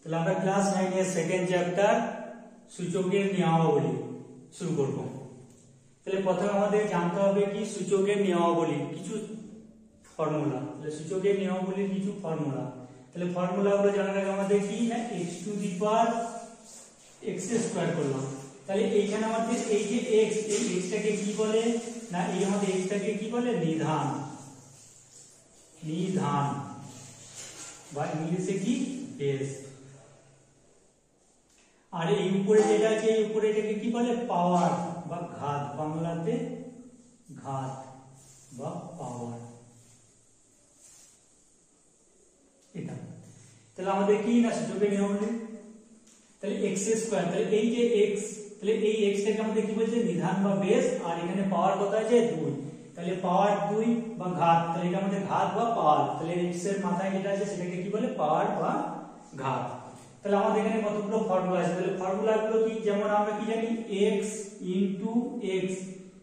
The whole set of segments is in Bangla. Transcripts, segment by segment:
তাহলে আমরা ক্লাস 9 এর সেকেন্ড চ্যাপ্টার সূচকের নিয়মাবলী শুরু করব। তাহলে প্রথমে আমাদের জানতে হবে কি সূচকের নিয়মাবলী কিছু ফর্মুলা। তাহলে সূচকের নিয়মাবলীর কিছু ফর্মুলা। তাহলে ফর্মুলাগুলো জানার আগে আমাদের কি না x to the power x square করলাম। তাহলে এইখানে আমাদের এই যে x, এই x টাকে কি বলে না এই আমাদের x টাকে কি বলে নিধান, নিধান বা ইংলিশে কি বেস। আর এই উপরে যেটা আছে এই উপরে এটাকে কি বলে পাওয়ার বা ঘাত, বাংলাতে ঘাত বা পাওয়ার। এটা তাহলে আমাদের কি না সূচকের নিয়মাবলী। তাহলে x স্কয়ার, তাহলে এই যে x, তাহলে এই x টাকে আমাদের কি বলছে নিধান বা বেস। আর এখানে পাওয়ার কত আছে 2, তাহলে পাওয়ার 2 বা ঘাত, তাহলে এটা আমাদের ঘাত বা পাওয়ার। তাহলে x এর মাথায় যেটা আছে সেটাকে কি বলে পাওয়ার বা ঘাত। তাহলে আমাদের এখানে কতগুলো ফর্মুলা আছে। তাহলে ফর্মুলাগুলো কি, যেমন আমরা কি জানি x ইনটু x,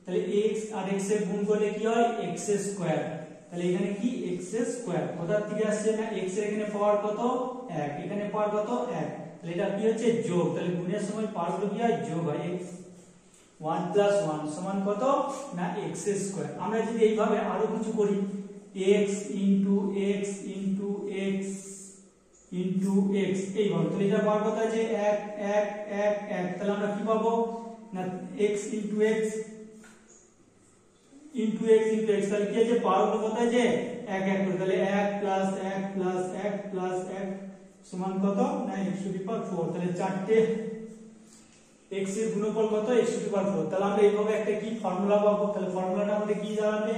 তাহলে x আর x এর গুণ করলে কি হয় x স্কয়ার। তাহলে এখানে কি x স্কয়ার কোথা থেকে আসছে না x এর এখানে পাওয়ার কত 1, এখানে পাওয়ার কত 1, তাহলে এটা কি হচ্ছে যোগ। তাহলে গুণের সময় পাওয়ারগুলো কি হয় যোগ হয়। x 1 + 1 সমান কত না x স্কয়ার। আমরা যদি এইভাবে আরো কিছু করি x into x into x into x এইভাবে, তাহলে এটা পাওয়ার কত আছে 1 1 1 1, তাহলে আমরা কি পাবো না x into x into x into x, তাহলে কি আছে পাওয়ারগুলো কত আছে 1 1 করে, তাহলে 1 + 1 + 1 + 1 সমান কত না x টু দি পাওয়ার 4। তাহলে চারটে x এর গুণফল কত x টু দি পাওয়ার 4। তাহলে আমরা এইভাবে একটা কি ফর্মুলা পাবো। তাহলে ফর্মুলাটা আমাদের কি দাঁড়াবে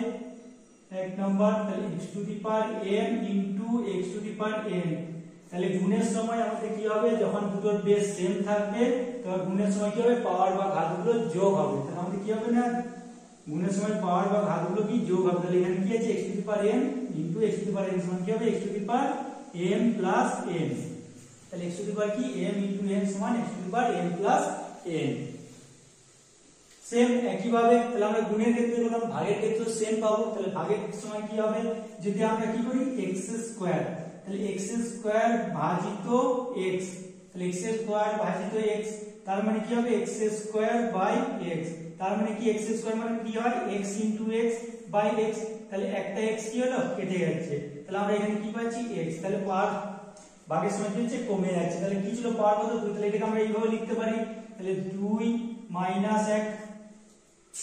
1 নাম্বার, তাহলে x to the power n into x to the power n। তাহলে গুণের সময় আমাদের কি হবে, যখন দুটোর বেস সেম থাকবে তখন গুণের সময় কি হবে পাওয়ার বা ঘাতগুলো যোগ হবে। তাহলে আমাদের কি হবে না গুণের সময় পাওয়ার বা ঘাতগুলো কি যোগ হবে। তাহলে এখানে কি আছে x to the power n into x to the power n সমান কি হবে x to the power m plus n। তাহলে x টু দি পাওয়ার কি m ইনটু n সমান x to the power m plus n। Same একই ভাবে তাহলে আমরা গুণের ক্ষেত্রে বললাম, ভাগের ক্ষেত্রে সেম পাবো। তাহলে ভাগের সময় কি হবে, যদি আমরা কি করি x স্কয়ার, তাহলে x স্কয়ার ভাজিত x, তাহলে x স্কয়ার ভাজিত x, তার মানে কি হবে x স্কয়ার বাই x। তার মানে কি x স্কয়ার মানে কি হয় x into x by x, তাহলে একটা x কি হলো কেটে যাচ্ছে, তাহলে আমরা এখানে কি পাচ্ছি x। তাহলে পাওয়ার ভাগের সময় কি হচ্ছে কমে যাচ্ছে। তাহলে কি ছিল পাওয়ার কত 2, তাহলে এটাকে আমরা এইভাবে লিখতে পারি, তাহলে 2 মাইনাস 1,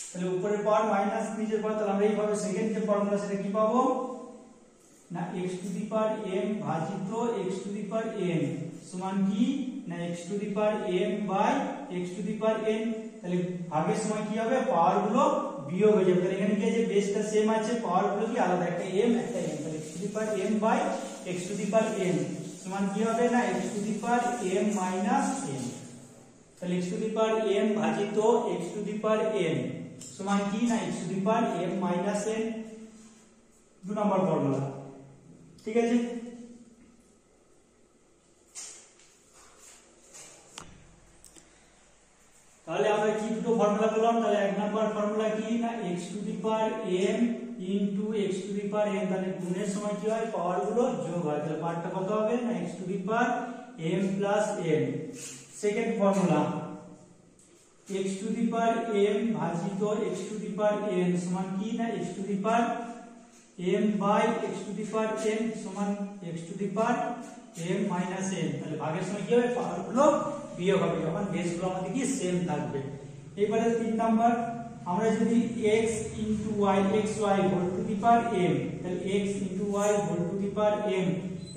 তাহলে উপরের পাওয়ার মাইনাস নিচের পাওয়ার। তাহলে আমরা এইভাবে সেকেন্ড যে ফর্মুলা সেটা কি পাবো না x to the power m ভাজিত x to the power n সমান কি না x to the power m by x to the power n। তাহলে ভাগের সময় কি হবে পাওয়ার গুলো বিয়োগ হয়ে যাবে। তাহলে এখানে কি আছে বেসটা সেম আছে, পাওয়ার গুলো কি আলাদা, একটা m একটা n। তাহলে x to the power m by x to the power n সমান কি হবে না x to the power m minus n। তাহলে x to the power m ভাজিত x to the power n সমান কি না x to the power m minus n। 2 number formula, ঠিক আছে। তাহলে আমরা কি দুটো ফর্মুলা পেলাম। তাহলে 1 নাম্বার ফর্মুলা কি না x to the power m into x to the power n, তাহলে গুণের সময় কি হয় পাওয়ার গুলো যোগ হয়। তাহলে পাওয়ারটা কত হবে না x to the power m plus n। Second formula x to the power m ভাজিত x to the power n সমান কি না x to the power m by x to the power n সমান x to the power m minus n। তাহলে ভাগের সময় কি হবে পাওয়ারগুলো বিয়োগ হবে যখন বেসগুলো আমাদের কি সেম থাকবে। এবারে 3 নাম্বার, আমরা যদি x into y xy whole to the power m, তাহলে x into y whole to the power m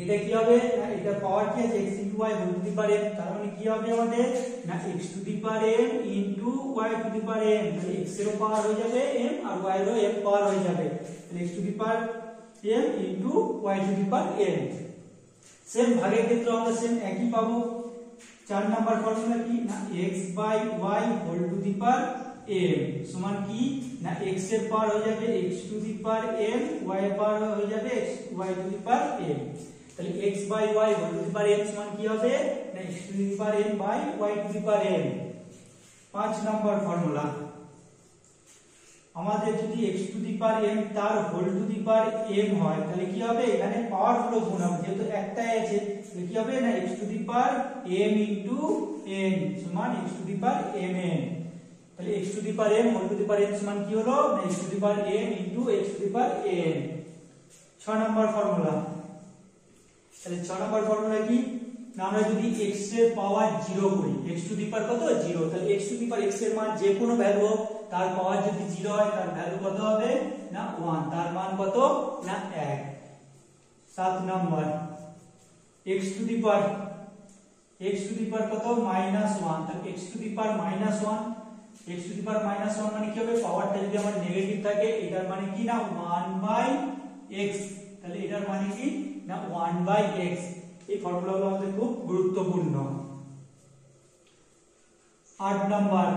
এটা কি হবে না এটা পাওয়ার কি আছে x into y whole to the power m, তার মানে কি হবে আমাদের না x to the power m into y to the power m। তাহলে x এরও পাওয়ার হয়ে যাবে m আর y এরও m পাওয়ার হয়ে যাবে, তাহলে x to the power m into y to the power m। Same ভাগের ক্ষেত্রে আমরা সেম একই পাবো। 4 নাম্বার ফর্মুলা কি না x by y whole to the power m সমান কি না x এর পাওয়ার হয়ে যাবে x to the power m, y এর পাওয়ার হয়ে যাবে y to the power m। তাহলে x by y whole to the power m সমান কি হবে না x to the power m by y to the power m। 5 number formula আমাদের যদি x to the power m তার whole to the power m হয় তাহলে কি হবে এখানে পাওয়ার গুলো গুণ হবে যেহেতু একটাই আছে তাহলে কি হবে না x to the power m into n সমান x to the power mn তাহলে x to the power m whole to the power n সমান কি হলো না x to the power m into x to the power n 6 number formula তাহলে 6 নম্বর ফর্মুলা কি না আমরা যদি x এর পাওয়ার 0 করি x টু দি পাওয়ার কত 0 তাহলে x to the power x এর মান যে কোনো ভ্যালু হোক তার পাওয়ার যদি 0 হয় তার ভ্যালু কত হবে না 1 তার মান কত না 1 7 নম্বর x টু দি পাওয়ার কত -1 তাহলে x to the power -1 x to the power -1 মানে কি হবে পাওয়ারটা যদি আমার নেগেটিভ থাকে এটার মানে কি না 1/x তাহলে এটার মানে কি না 1/x এই ফর্মুলাগুলো আমাদের খুব গুরুত্বপূর্ণ 8 নাম্বার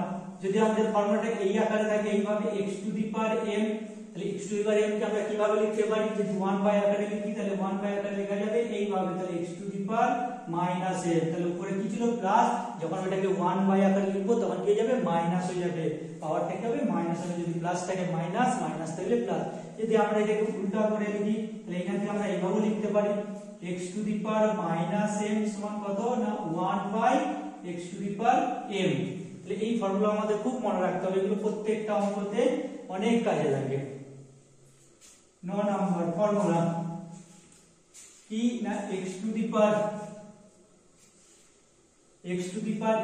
যদি আমাদের ফর্মুলাটা এই আকারে থাকে এইভাবে x to the power m তাহলে x to the power m কে আমরা কিভাবে লিখতে পারি যদি 1 আকারে লিখি তাহলে 1 আকারে লেখা যাবে এইভাবে তাহলে x to the power minus m তাহলে উপরে কি ছিল প্লাস যখন এটাকে 1 আকারে লিখবো তখন কি হয়ে যাবে মাইনাস হয়ে যাবে পাওয়ারটা কি হবে মাইনাস হবে যদি প্লাস থাকে মাইনাস মাইনাস থাকলে প্লাস যদি আমরা এটাকে উল্টা করে লিখি তাহলে এখান থেকে আমরা এইভাবে লিখতে পারি x to the power minus m সমান কত না 1/x two the power m তাহলে এই ফর্মুলা আমাদের খুব মনে রাখতে হবে এগুলো প্রত্যেকটা অঙ্কতে অনেক কাজে লাগে 9 নম্বর ফর্মুলা কি না x to the power a x to the power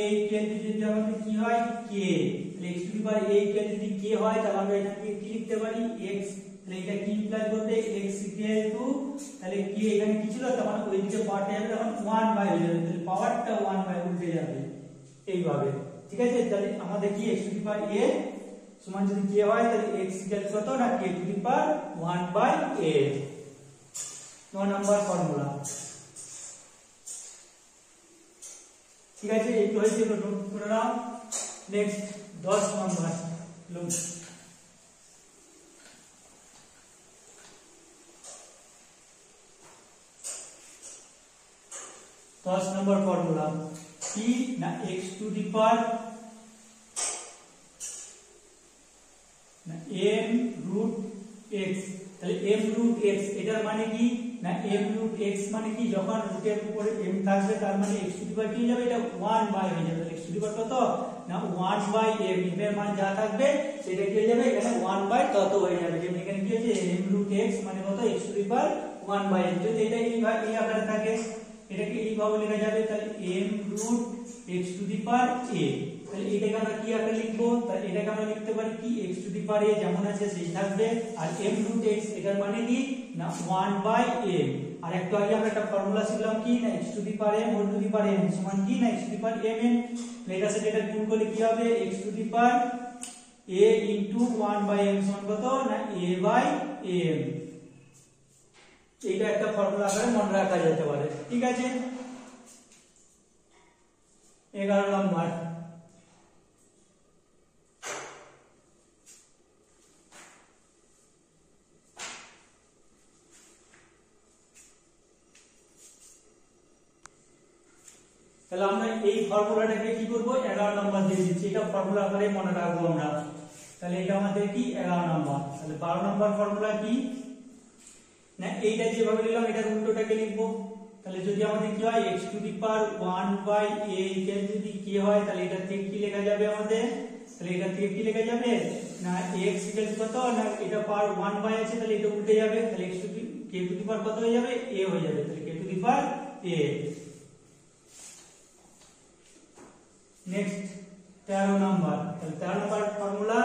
a equal to যদি আমাদের কি হয় k তাহলে x to the power a equal যদি k হয় তাহলে আমরা এটাকে কি লিখতে পারি x তাহলে এটা কি ইমপ্লাই করবে x ইকুয়াল টু তাহলে k এখানে কি ছিল তখন ওই দিকে পাওয়ারটা যাবে তখন 1 বাই হয়ে যাবে তাহলে পাওয়ারটা 1 বাই উল্টে যাবে এইভাবে ঠিক আছে তাহলে আমাদের কি x to the power a সমান যদি k হয় তাহলে x ইকুয়াল কত না k to the power 1 by a 9 number formula ঠিক আছে এইটা হয়েছে নোট করে নাও next 10 number look 10 number formula কি না x টু দি পাওয়ার না m রুট x তাহলে m রুট x এটার মানে কি না m রুট x মানে কি যখন রুটের উপরে m থাকবে তার মানে x টু দি পাওয়ার কি হয়ে যাবে এটা 1 বাই হয়ে যাবে তাহলে x টু দি পাওয়ার কত না 1 বাই m এর মান যা থাকবে সেটা কি হয়ে যাবে এখানে 1 বাই তত হয়ে যাবে যেমন এখানে কি আছে m রুট x মানে কত x to the power 1 by m যদি এটা এই আকারে থাকে এটাকে এইভাবে লেখা যাবে তাহলে m root x to the power a তাহলে এটাকে আমরা কি আকারে লিখবো তাহলে এটাকে আমরা লিখতে পারি কি x to the power a যেমন আছে সেই থাকবে আর m রুট x এটার মানে কি না 1 বাই m আর একটু আগে আমরা একটা ফর্মুলা শিখলাম কি না x to the power m whole to the power m সমান কি না x to the power mn এটার সাথে এটা গুণ করলে কি হবে x to the power a into 1 by m সমান কত না a বাই m এইটা একটা ফর্মুলা আকারে মনে রাখা যেতে পারে ঠিক আছে 11 নম্বর তাহলে আমরা এই ফর্মুলাটাকে কি করব 11 নম্বর দিয়ে দিচ্ছি এটা ফর্মুলা আকারে মনে রাখবো আমরা তাহলে এটা আমাদের কি 11 নম্বর তাহলে 12 নম্বর ফর্মুলা কি না এইটা যেভাবে নিলাম এটার উল্টোটাকে লিখবো তাহলে যদি আমাদের কি হয় x to the power 1 by a equal যদি k হয় তাহলে এটা থেকে কি লেখা যাবে আমাদের তাহলে এটা থেকে কি লেখা যাবে না x ইকুয়াল কত না এটা পাওয়ার 1 বাই আছে তাহলে এটা উল্টে যাবে তাহলে x to the k to the power কত হয়ে যাবে a হয়ে যাবে তাহলে k to the power a next 13 number তাহলে 13 নাম্বার ফর্মুলা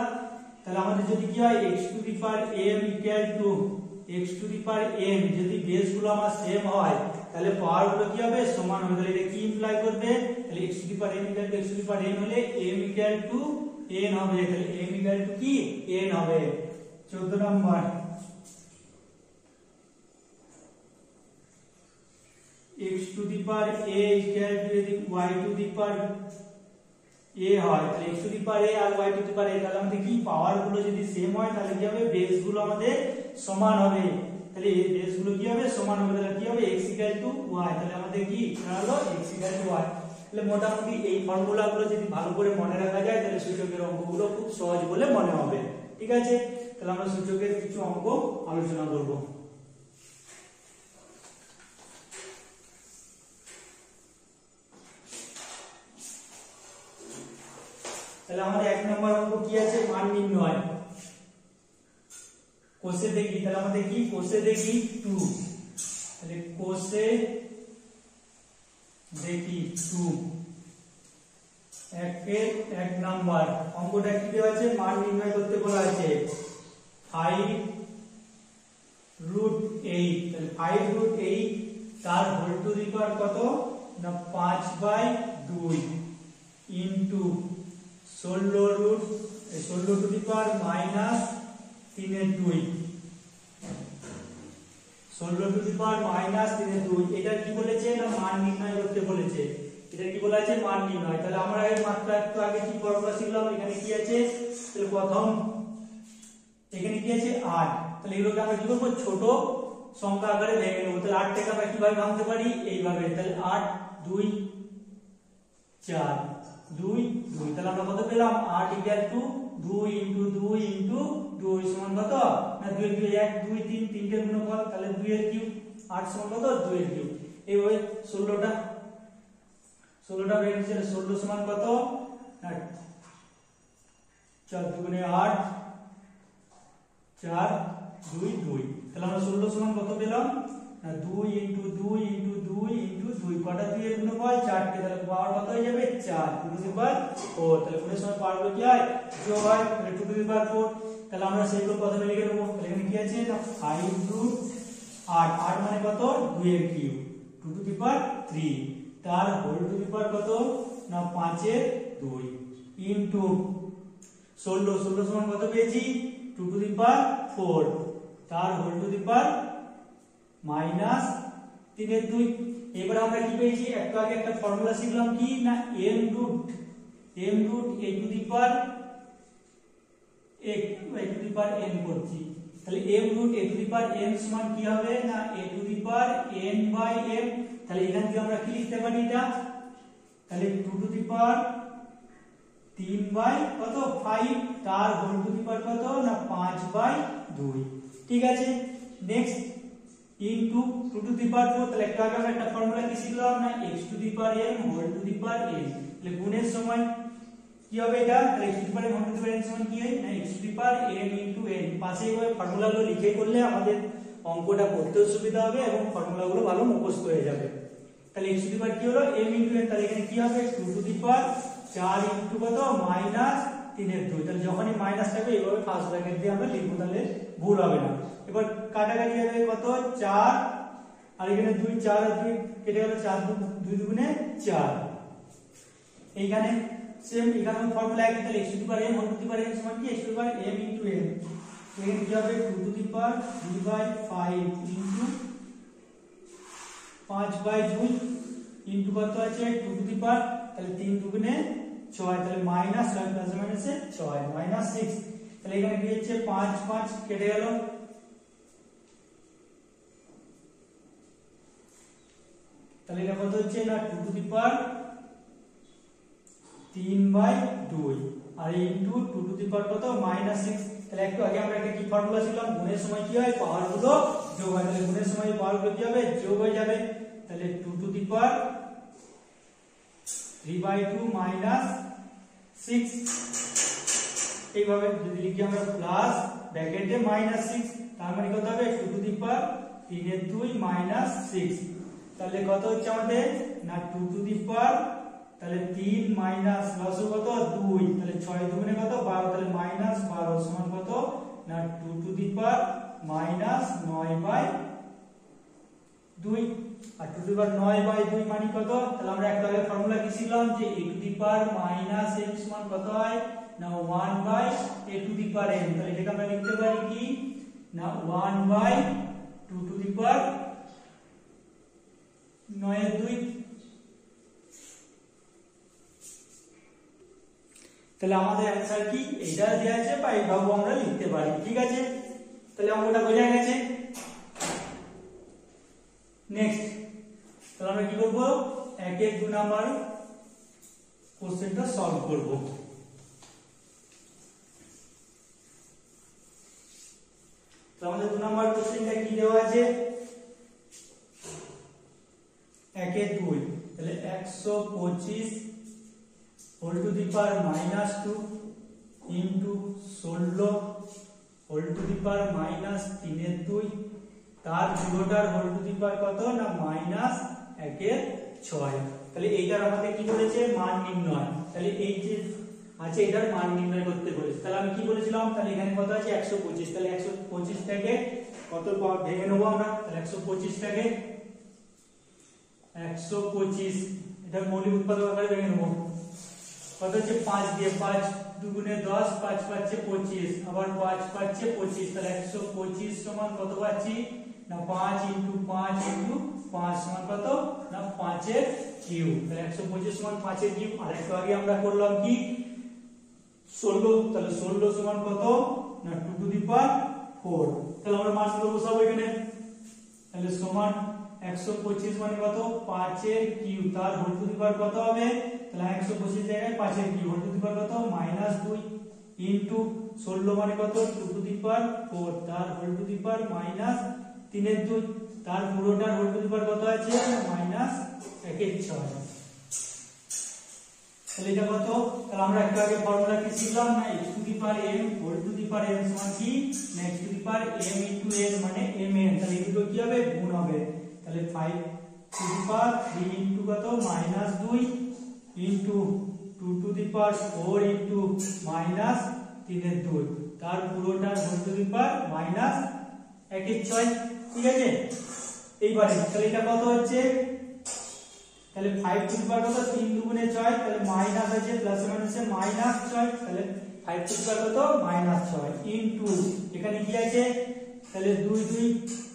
তাহলে আমাদের যদি কি হয় x to the power m equal to x to the power m যদি বেস গুলো আমার সেম হয় তাহলে পাওয়ার গুলো কি হবে সমান হবে তাহলে এটা কি ইমপ্লাই করবে তাহলে x to the power m equal to x to the power n হলে m ইকুয়াল টু n হবে তাহলে m ইকুয়াল টু কি n হবে 14 number x to the power a equal to যদি y to the power a হয় তাহলে x to the power a আর y to the power a তাহলে আমাদের কি পাওয়ার গুলো যদি সেম হয় তাহলে কি হবে বেস গুলো আমাদের সমান হবে তাহলে এই বেস গুলো কি হবে সমান হবে তাহলে কি হবে x ইকুয়াল টু y তাহলে আমাদের কি হলো x ইকুয়াল টু y তাহলে মোটামুটি এই ফর্মুলাগুলো যদি ভালো করে মনে রাখা যায় তাহলে সূচকের অঙ্কগুলো খুব সহজ বলে মনে হবে। ঠিক আছে, তাহলে আমরা সূচকের কিছু অঙ্ক আলোচনা করব। তাহলে আমাদের 1 নম্বর অঙ্ক কি আছে, মান নির্ণয়। কোষে দেখি, তাহলে আমাদের কি কোষে দেখি 2, তাহলে কোষে দেখি 2 1 নাম্বার অঙ্কটা কি দেওয়া আছে, মান নির্ণয় করতে বলা আছে 5√8, তাহলে 5√8 তার হোল টু দি পাওয়ার কত না 5/2 into 16 two the power minus 3/2, 16 two the power minus 3/2। এটা কি বলেছে না মান নির্ণয় করতে বলেছে। এটা কি বলা আছে, মান নির্ণয়। তাহলে আমরা এই মাত্রা একটু আগে কি ফর্মুলা শিখলাম, এখানে কি আছে, তাহলে প্রথম এখানে কি আছে 8, তাহলে এগুলোকে আমরা কি করব ছোট সংখ্যা আকারে ভেঙে নেব। তাহলে 8 টাকে আমরা কিভাবে ভাঙতে পারি, এইভাবে। তাহলে 8 2 4 2 2, তাহলে আমরা কত পেলাম 8 = 2 ইনটু 2 ইনটু 2 সমান কত না 2 2 1 2 3 তিনটের গুণফল, তাহলে 2 এর কিউব, 8 সমান কত 2 এর কিউব। এইভাবে 16টা ভেঙে দিলে 16 সমান কত না 4 2 8 4 2 2, তাহলে আমরা 16 সমান কত পেলাম না 2 ইনটু 2 ইনটু 2 ইনটু 2, কটা 2 এর গুণফল 4টে, তাহলে পাওয়ার কত হয়ে যাবে 4 টু দি পাওয়ার 4, তাহলে গুণের সময় পাওয়ার কি হয় যোগ হয়, তাহলে 2 টু দি পাওয়ার 4। তাহলে আমরা সেইগুলো প্রথমে লিখে নেব। তাহলে এখানে কি আছে না 5√8, 8 মানে কত 2 এর কিউব, 2 টু দি পাওয়ার 3 তার হোল টু দি পাওয়ার কত না 5/2 ইনটু 16 সমান কত পেয়েছি 2 টু দি পাওয়ার 4 তার whole to the power minus 3/2। এবার আমরা কি পেয়েছি, একটু আগে একটা ফর্মুলা শিখলাম কি না m root a to the power n করছি। তাহলে m root a to the power n সমান কি হবে না a to the power n/m। তাহলে এখান থেকে আমরা কি লিখতে পারি এটা, তাহলে 2 টু দি পাওয়ার 3/5 তার হোল টু দি পাওয়ার কত না 5/2। ঠিক আছে, next into 2 to the power 4, তাহলে একটু আগে আমরা একটা ফর্মুলা কি শিখলাম না x to the power m whole to the power n। তাহলে গুণের সময় কি হবে এটা, তাহলে x to the power m whole to the power n সমান কি হয় না x to the power m into n। পাশে এইভাবে ফর্মুলাগুলো লিখে করলে আমাদের অঙ্কটা করতেও সুবিধা হবে এবং ফর্মুলাগুলো ভালো মুখস্থ হয়ে যাবে। তাহলে x টু দি পাওয়ার কি হলো m ইনটু n, তাহলে এখানে কি হবে 2 টু দি পাওয়ার 4 ইনটু কত মাইনাস 3/2। তাহলে যখনই মাইনাস থাকবে এইভাবে ফার্স্ট ব্র্যাকেট দিয়ে আমরা লিখব, তাহলে ভুল হবে না। এবার কাটাকাটি হবে কত 4 আর এখানে 2 4 আর 2 কেটে গেল, 4 2 দুগুণে 4। এইখানে সেম এখানে ফর্মুলা একই, তাহলে x to the power m whole to the power n সমান কি x to the power m into n। এখানে কি হবে 2 to the power 3/5 into 5/2 into কত আছে 2 টু দি পাওয়ার, তাহলে 3 দুগুণে 6, তাহলে মাইনাস 6 প্লাস মাইনাসে 6 মাইনাস 6। তাহলে এখানে কি হচ্ছে 5 5 কেটে গেল, তাহলে এটা কত হচ্ছে না 2 টু দি পাওয়ার 3/2 আর ইনটু 2 টু দি পাওয়ার কত মাইনাস 6। তাহলে একটু আগে আমরা একটা কি ফর্মুলা শিখলাম, গুণের সময় কি হয় পাওয়ার গুলো যোগ হয়, তাহলে গুণের সময় পাওয়ার গুলো কি হবে যোগ হয়ে যাবে। তাহলে 2 টু দি পাওয়ার 3/2 মাইনাস 6, এইভাবে যদি লিখি আমরা প্লাস ব্র্যাকেটে মাইনাস 6, তার মানে কত হবে 2 টু দি পাওয়ার 3/2 মাইনাস 6। তাহলে কত হচ্ছে আমাদের না 2 টু দি পাওয়ার, তাহলে 3 মাইনাস লসও কত 2, তাহলে 6 দুগুণে কত 12, তাহলে মাইনাস 12 সমান কত না 2 টু দি পাওয়ার মাইনাস 9/2। আর 2 টু দি পাওয়ার 9/2 মানে কত, তাহলে আমরা একটা আগে ফর্মুলা কি শিখলাম যে a to the power minus m সমান কত হয় না 1/a two the power m। তাহলে এটাকে আমরা লিখতে পারি কি না 1/2 টু দি পাওয়ার 9/2। তাহলে আমাদের অ্যানসার কি এইটা দেওয়া আছে বা এইভাবে আমরা লিখতে পারি। ঠিক আছে, তাহলে অঙ্কটা বোঝা গেছে। নেক্সট তাহলে আমরা কি করব 1 এর 2 নাম্বার কোশ্চেনটা সলভ করব। তো আমাদের 2 নাম্বার কোশ্চেনটা কি দেওয়া আছে, 1 এর 2, তাহলে 125 whole to the power -2 into 16 whole to the power -3 এর 2, তার পুরোটার হোল টু দি পাওয়ার কত না -1 এর 6। তাহলে এইটার আমাদের কি বলেছে, মান নির্ণয়। তাহলে এই যে আছে এটার মান নির্ণয় করতে বলেছে। তাহলে আমি কি বলেছিলাম, তাহলে এখানে কত আছে 125, তাহলে 125 টাকে কত ভেঙে নেবো আমরা, তাহলে 125 টাকে 125 এটা মৌলিক উৎপাদক আকারে ভেঙে নেবো। কত হচ্ছে 5 দিয়ে, 5 দুগুণে 10, 5 পাচ্ছে 25, আবার 5 পাচ্ছে 25, তাহলে 125 সমান কত পাচ্ছি না 5 ইনটু 5 ইনটু 5 সমান কত না 5 এর কিউব। তাহলে 125 সমান 5 এর কিউব। আর একটু আগে আমরা করলাম কি 16, তাহলে 16 সমান কত না 2 টু দি পাওয়ার 4। তাহলে আমরা মানগুলো বসাবো এখানে, তাহলে সমান 125 মানে কত 5 এর কিউব, তার হোল টু দি পাওয়ার কত হবে, তাহলে 125 জায়গায় 5 এর cube whole to the power কত -2 ইনটু 16 মানে কত 2 টু দি পাওয়ার 4, তার হোল টু দি পাওয়ার -3 এর 2, তার পুরোটার হোল টু দি পাওয়ার কত আছে -1 এর 6। তাহলে এটা কত, তাহলে আমরা একটু আগে ফর্মুলা কি শিখলাম না x to the power m whole to the power m সমান কি না x to the power m into n মানে mn। তাহলে এই দুটো কি হবে গুণ হবে, তাহলে 5 টু দি পাওয়ার 3 ইনটু কত -2 into 2 to the power 4 into -3 এর 2, তার পুরোটার হোল টু দি পাওয়ার -1 এর 6। ঠিক আছে, এইবারে তাহলে এটা কত হচ্ছে, তাহলে 5 টু দি পাওয়ার কত 3 দুগুণে 6, তাহলে মাইনাস আছে প্লাস মাইনাসে -6, তাহলে 5 টু দি পাওয়ার কত -6 ইনটু এখানে কি আছে, তাহলে 2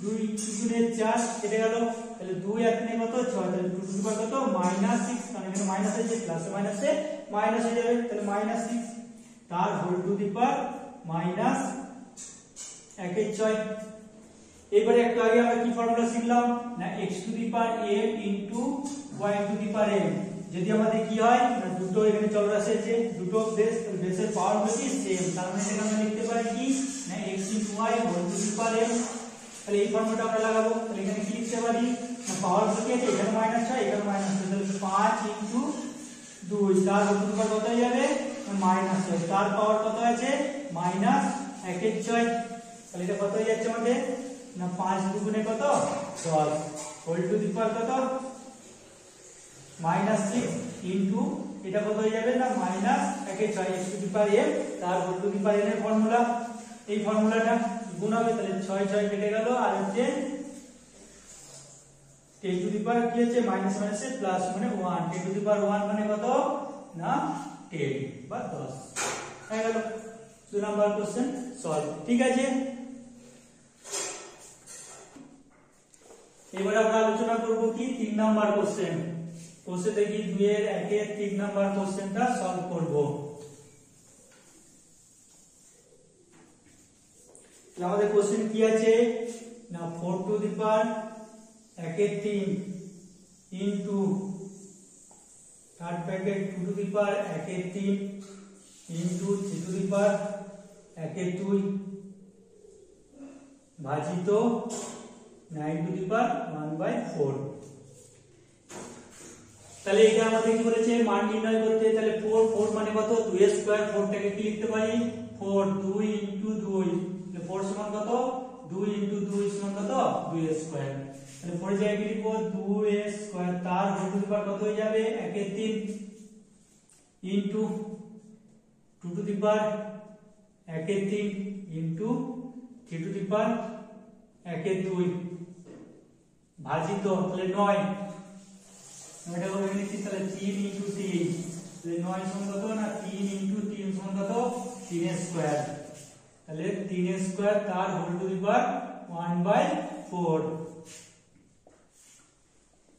দুগুণে 4 কেটে গেল, তাহলে 2 আর 3 কত 6, তাহলে 2 টু দি পাওয়ার কত -6, কারণ এখানে মাইনাস আছে প্লাস মাইনাসে মাইনাস হয়ে যাবে, তাহলে -6 তার হোল টু দি পাওয়ার -1 এর 6। এবারে একটু আগে আমরা কি ফর্মুলা শিখলাম না x to the power m into y to the power m। যদি আমাদের কি হয় না দুটো এখানে চলরাশি আছে, দুটো বেসের পাওয়ার হচ্ছে সেম, তার মানে এটাকে আমরা লিখতে পারি কি না x into y whole to the power m। তাহলে এই ফর্মুলাটা আমরা লাগাবো, তাহলে এখানে কি লিখতে পারি না পাওয়ার কি আছে, এখানে -6 এখানে -6, তাহলে 5 ইনটু 2 তার হোল টু দি পাওয়ার কত হয়ে যাবে -6, তার পাওয়ার কত আছে -1 এর 6। তাহলে এটা কত হয়ে যাচ্ছে আমাদের না 5 দুগুণে কত 10 হোল টু দি পাওয়ার কত -6 ইনটু এটা কত হয়ে যাবে না -1 এর 6 x to the power m, তার whole to the power n এর ফর্মুলা। এই ফর্মুলাটা গুণ হবে, তাহলে 6 6 কেটে গেল, আর হচ্ছে 10 টু দি পাওয়ার কি আছে মাইনাস মাইনাসে প্লাস মানে 1, 10 টু দি পাওয়ার 1 মানে কত না 10 বা 10 হয়ে গেল। 2 নাম্বার কোশ্চেন সলভ। ঠিক আছে, এবারে আমরা আলোচনা করব কি 3 নাম্বার কোশ্চেন। কোশ্চেন দেখি 2 এর 1 এর 3 নাম্বার কোশ্চেনটা সলভ করব। আমাদের কোশ্চেন কি আছে না 4 টু দি পাওয়ার 1 এর 3 into third bracket 2 to the power 1 এর 3 ইনটু 3 টু দি পাওয়ার 1 এর 2 ভাজিত 9 টু দি পাওয়ার 1/4। তাহলে এটা আমাদের কি বলেছে মান নির্ণয় করতে, তাহলে 4 মানে কত 2 স্কয়ার, 4 টাকে কি লিখতে পারি 4 2 ইনটু 2, তাহলে 4 সমান কত 2 ইনটু 2 সমান কত 2 স্কয়ার, তাহলে 4 জায়গায় কি লিখব 2 স্কয়ার, তার হোল টু দি পাওয়ার কত হয়ে যাবে 1 এর 3 ইনটু 2 টু দি পাওয়ার 1 এর 3 ইনটু 3 টু দি পাওয়ার 1 এর 2 ভাজিত তাহলে 9, 9টা করে লিখছি, তাহলে 3 ইনটু 3, তাহলে 9 সমান কত না 3 ইনটু 3 সমান কত 3 স্কয়ার, তাহলে 3 স্কয়ার তার হোল টু দি পাওয়ার 1/4।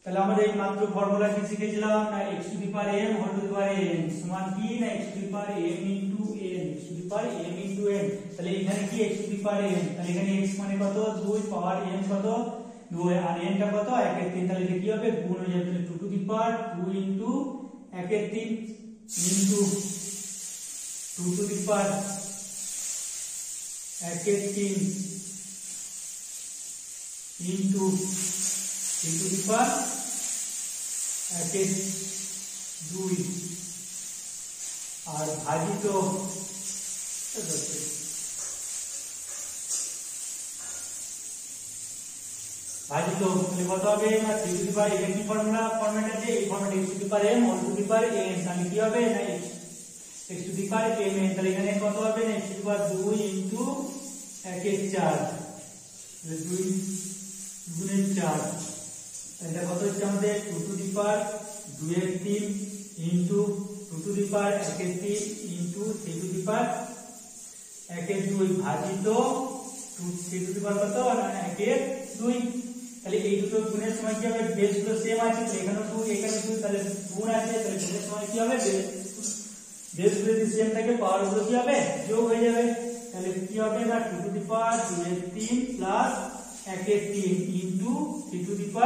তাহলে আমরা এই মাত্র ফর্মুলা কি শিখেছিলাম না x to the power m whole to the power n সমান কি না x to the power m into n, x to the power m into n। তাহলে এখানে কি x to the power m, তাহলে এখানে x মানে কত 2 পাওয়ার m কত 2 আর n টা কত 1 এর 3, তাহলে এটা কি হবে গুণ হয়ে যাবে, 2 টু দি পাওয়ার 2 ইনটু 1 এর 3 ইন্টু 2 টু দি পাওয়ার 1 এর 3 ইন্টু 3 টু দি পাওয়ার 1 এর 2 আর ভাজিত ভাজিত কত হবে না 3 টু দি পাওয়ার এটা কি ফর্মুলা আছে এই formula x to the power m whole to the power n তাহলে কি হবে না x to the power m n তাহলে এখানে কত হবে না x to the power 2 into 1 এর 4 তাহলে 2 গুণে 4 তাহলে কত হচ্ছে আমাদের 2 টু দি পাওয়ার 2 এর 3 ইনটু 2 টু দি পাওয়ার 1 এর 3 ইনটু 3 টু দি পাওয়ার 1 এর 2 ভাজিত 3 টু দি পাওয়ার কত না 1 এর 2 তাহলে এই দুটো গুণের সময় কি হবে বেসগুলো সেম আছে তো এখানে 2 এখানে 2 তাহলে গুণ আছে তাহলে গুণের সময় কি হবে বেসগুলো যদি সেম থাকে পাওয়ারগুলো কি হবে যোগ হয়ে যাবে তাহলে কি হবে না 2 টু দি পাওয়ার 2 এর 3 প্লাস 1 এর 3 ইনটু 3 টু দি পাওয়ার